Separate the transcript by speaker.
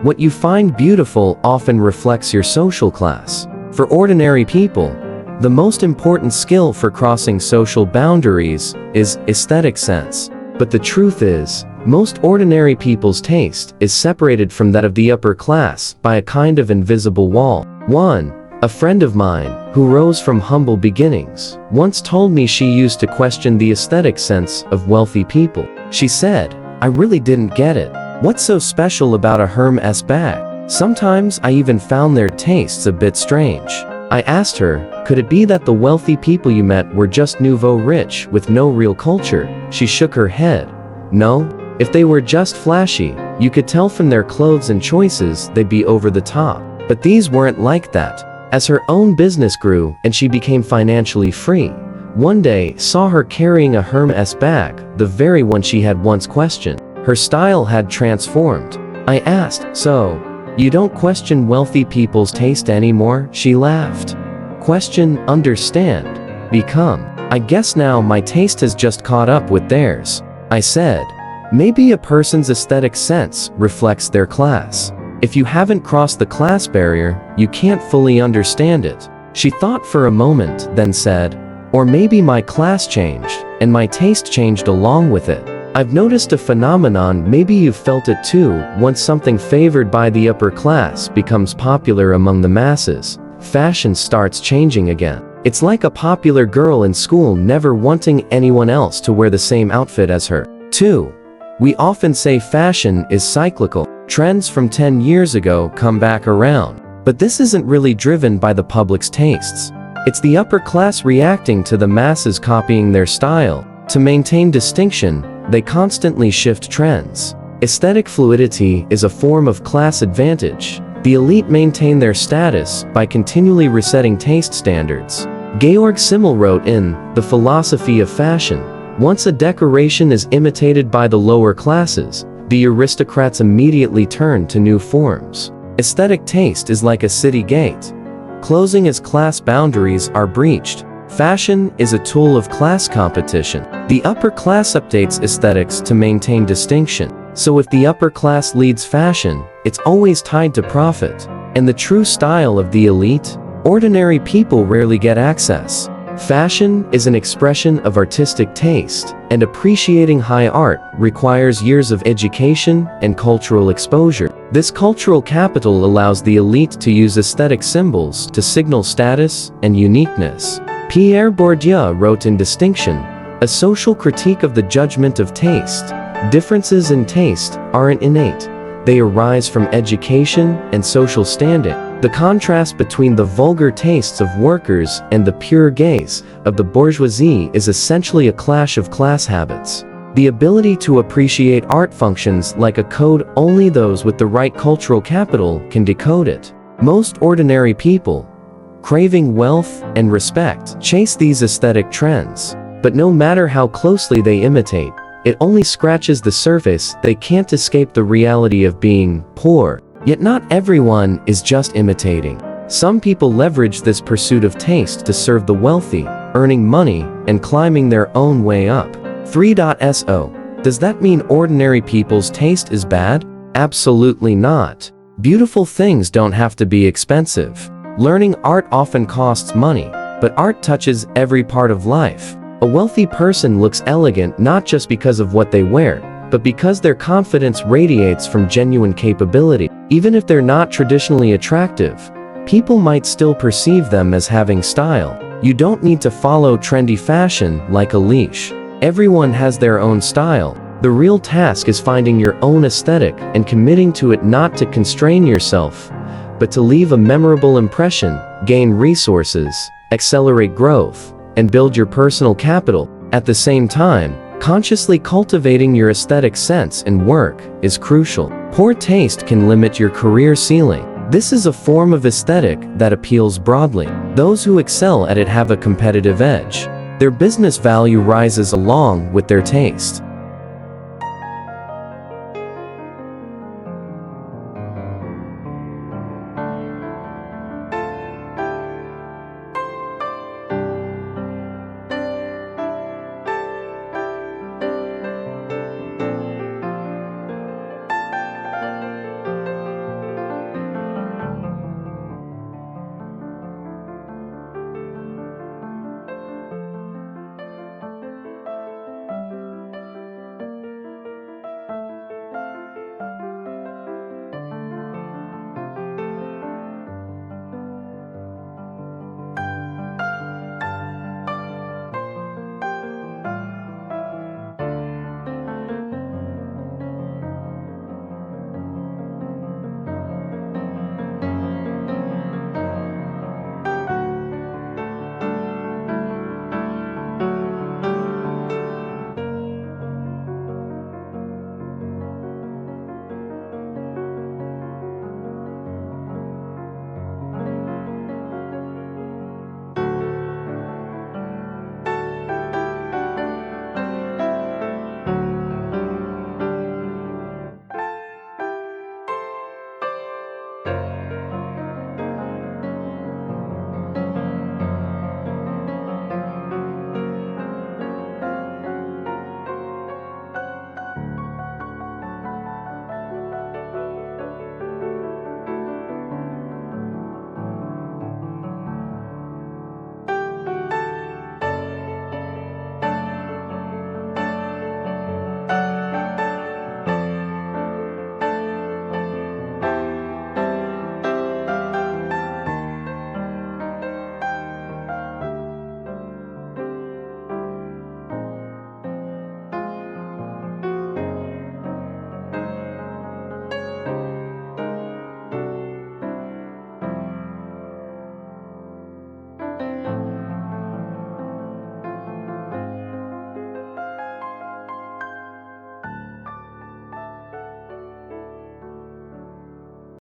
Speaker 1: What you find beautiful often reflects your social class. For ordinary people, the most important skill for crossing social boundaries is aesthetic sense. But the truth is, most ordinary people's taste is separated from that of the upper class by a kind of invisible wall. A friend of mine, who rose from humble beginnings, once told me she used to question the aesthetic sense of wealthy people. She said, "I really didn't get it. What's so special about a Hermes bag? Sometimes I even found their tastes a bit strange." I asked her, could it be that the wealthy people you met were just nouveau rich with no real culture? She shook her head. No, if they were just flashy, you could tell from their clothes and choices they'd be over the top. But these weren't like that. As her own business grew and she became financially free, one day saw her carrying a Hermes bag, the very one she had once questioned. Her style had transformed. I asked, "So, you don't question wealthy people's taste anymore?" She laughed. Question, understand, become. I guess now my taste has just caught up with theirs. I said, maybe a person's aesthetic sense reflects their class. If you haven't crossed the class barrier, you can't fully understand it. She thought for a moment, then said, or maybe my class changed, and my taste changed along with it. I've noticed a phenomenon, maybe you've felt it too. Once something favored by the upper class becomes popular among the masses, fashion starts changing again. It's like a popular girl in school never wanting anyone else to wear the same outfit as her. 2. We often say fashion is cyclical. Trends from 10 years ago come back around. But this isn't really driven by the public's tastes. It's the upper class reacting to the masses copying their style. To maintain distinction, they constantly shift trends. Aesthetic fluidity is a form of class advantage. The elite maintain their status by continually resetting taste standards. Georg Simmel wrote in The Philosophy of Fashion, once a decoration is imitated by the lower classes, the aristocrats immediately turn to new forms. Aesthetic taste is like a city gate, closing as class boundaries are breached. Fashion is a tool of class competition. The upper class updates aesthetics to maintain distinction. So if the upper class leads fashion, it's always tied to profit. And the true style of the elite, ordinary people rarely get access. Fashion is an expression of artistic taste, and appreciating high art requires years of education and cultural exposure. This cultural capital allows the elite to use aesthetic symbols to signal status and uniqueness. Pierre Bourdieu wrote in Distinction, a social critique of the judgment of taste. Differences in taste aren't innate. They arise from education and social standing. The contrast between the vulgar tastes of workers and the pure gaze of the bourgeoisie is essentially a clash of class habits. The ability to appreciate art functions like a code. Only those with the right cultural capital can decode it. Most ordinary people, craving wealth and respect, chase these aesthetic trends. But no matter how closely they imitate, it only scratches the surface. They can't escape the reality of being poor. Yet not everyone is just imitating. Some people leverage this pursuit of taste to serve the wealthy, earning money and climbing their own way up. 3.So. Does that mean ordinary people's taste is bad? Absolutely not. Beautiful things don't have to be expensive. Learning art often costs money, but art touches every part of life. A wealthy person looks elegant not just because of what they wear, but because their confidence radiates from genuine capability. Even if they're not traditionally attractive, people might still perceive them as having style. You don't need to follow trendy fashion like a leash. Everyone has their own style. The real task is finding your own aesthetic and committing to it, not to constrain yourself, but to leave a memorable impression, gain resources, accelerate growth, and build your personal capital. At the same time, consciously cultivating your aesthetic sense and work is crucial. Poor taste can limit your career ceiling. This is a form of aesthetic that appeals broadly. Those who excel at it have a competitive edge. Their business value rises along with their taste.